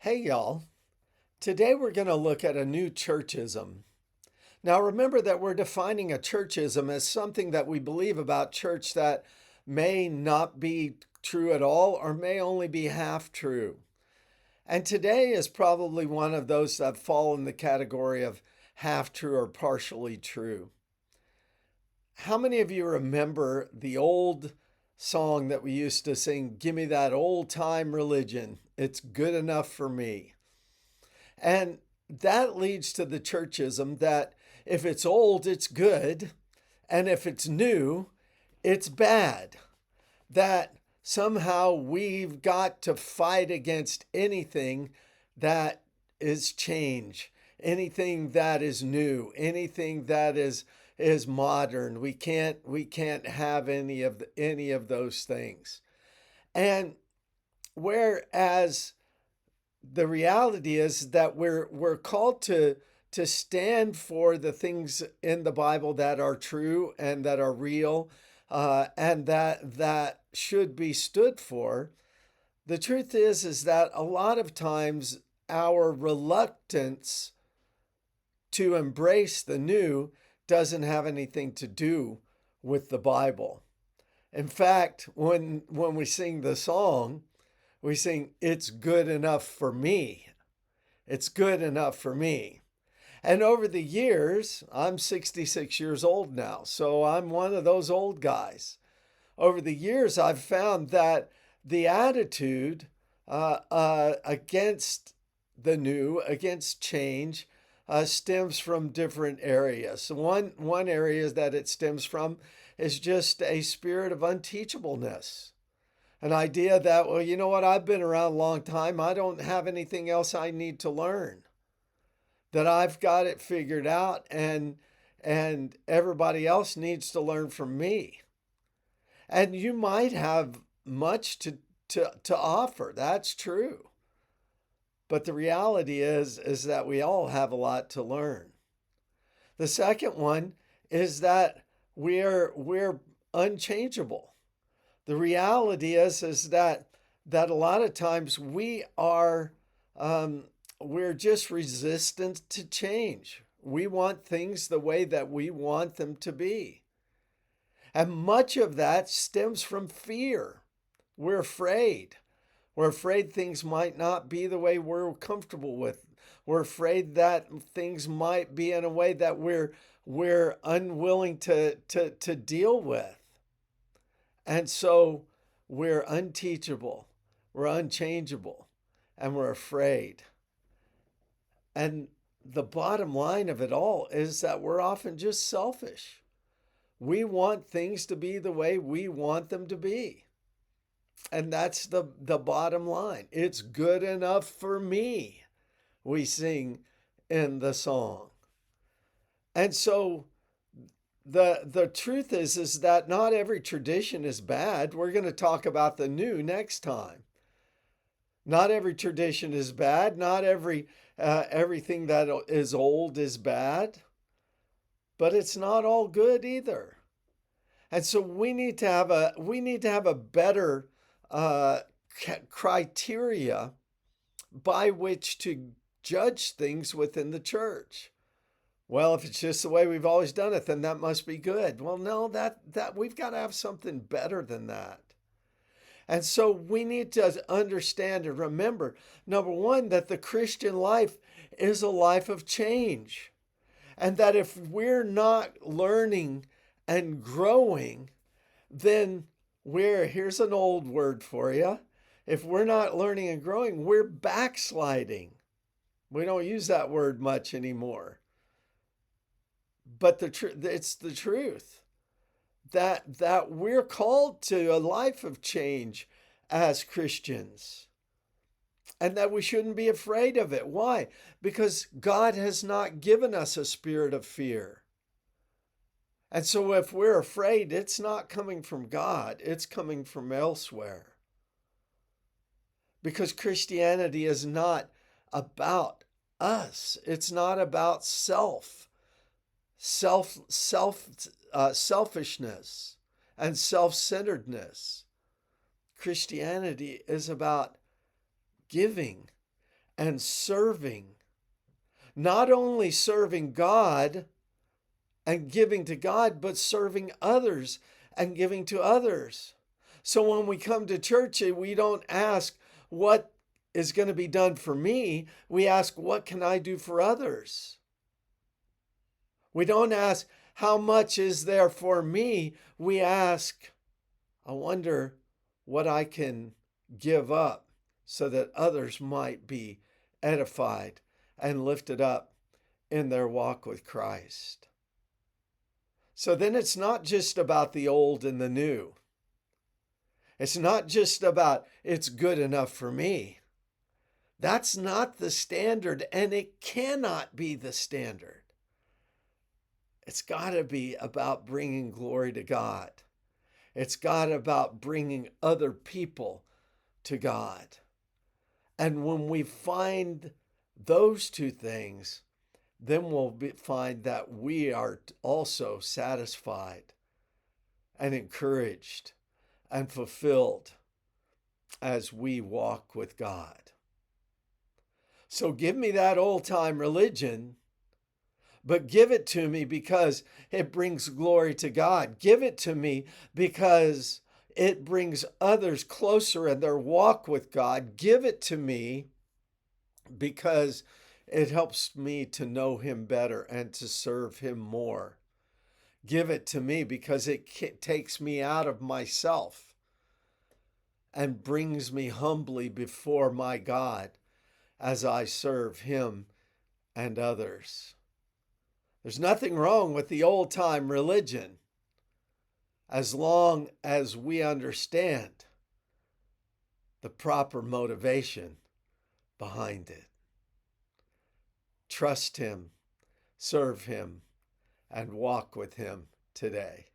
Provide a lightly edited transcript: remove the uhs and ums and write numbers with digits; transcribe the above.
Hey, y'all. Today we're going to look at a new churchism. Now, remember that we're defining a churchism as something that we believe about church that may not be true at all or may only be half true. And today is probably one of those that fall in the category of half true or partially true. How many of you remember the old song that we used to sing, "Give me that old time religion? It's good enough for me." And that leads to the churchism that if it's old, it's good, and if it's new, it's bad. That somehow we've got to fight against anything that is change, anything that is new, anything that is modern. We can't have any of those things. And whereas the reality is that we're called to stand for the things in the Bible that are true and that are real, and that should be stood for. The truth is that a lot of times our reluctance to embrace the new doesn't have anything to do with the Bible. In fact, when we sing the song, we sing, "It's good enough for me." It's good enough for me. And over the years, I'm 66 years old now, so I'm one of those old guys. Over the years, I've found that the attitude against the new, against change, stems from different areas. So one area that it stems from is just a spirit of unteachableness. An idea that, well, you know what, I've been around a long time. I don't have anything else I need to learn. That I've got it figured out and everybody else needs to learn from me. And you might have much to offer. That's true. But the reality is that we all have a lot to learn. The second one is that we're unchangeable. The reality is that a lot of times we're just resistant to change. We want things the way that we want them to be. And much of that stems from fear. We're afraid. We're afraid things might not be the way we're comfortable with. We're afraid that things might be in a way that we're unwilling to deal with. And so we're unteachable, we're unchangeable, and we're afraid. And the bottom line of it all is that we're often just selfish. We want things to be the way we want them to be. And that's the bottom line. It's good enough for me, we sing in the song. And so the truth is that not every tradition is bad. We're going to talk about the new next time. Not every tradition is bad. Not everything that is old is bad. But it's not all good either. And so we need to have a better criteria by which to judge things within the church. Well, if it's just the way we've always done it, then that must be good. Well, no, that we've got to have something better than that. And so we need to understand and remember, number one, that the Christian life is a life of change. And that if we're not learning and growing, then here's an old word for you. If we're not learning and growing, we're backsliding. We don't use that word much anymore. But it's the truth that we're called to a life of change as Christians, and that we shouldn't be afraid of it. Why? Because God has not given us a spirit of fear. And so if we're afraid, it's not coming from God, it's coming from elsewhere. Because Christianity is not about us. It's not about selfishness and self-centeredness. Christianity is about giving and serving. Not only serving God and giving to God, but serving others and giving to others. So when we come to church, we don't ask what is going to be done for me. We ask, what can I do for others? We don't ask, how much is there for me? We ask, I wonder what I can give up so that others might be edified and lifted up in their walk with Christ. So then it's not just about the old and the new. It's not just about it's good enough for me. That's not the standard, and it cannot be the standard. It's got to be about bringing glory to God. It's got to be about bringing other people to God. And when we find those two things, then we'll find that we are also satisfied and encouraged and fulfilled as we walk with God. So give me that old-time religion, but give it to me because it brings glory to God. Give it to me because it brings others closer in their walk with God. Give it to me because it helps me to know Him better and to serve Him more. Give it to me because it takes me out of myself and brings me humbly before my God as I serve Him and others. There's nothing wrong with the old-time religion as long as we understand the proper motivation behind it. Trust Him, serve Him, and walk with Him today.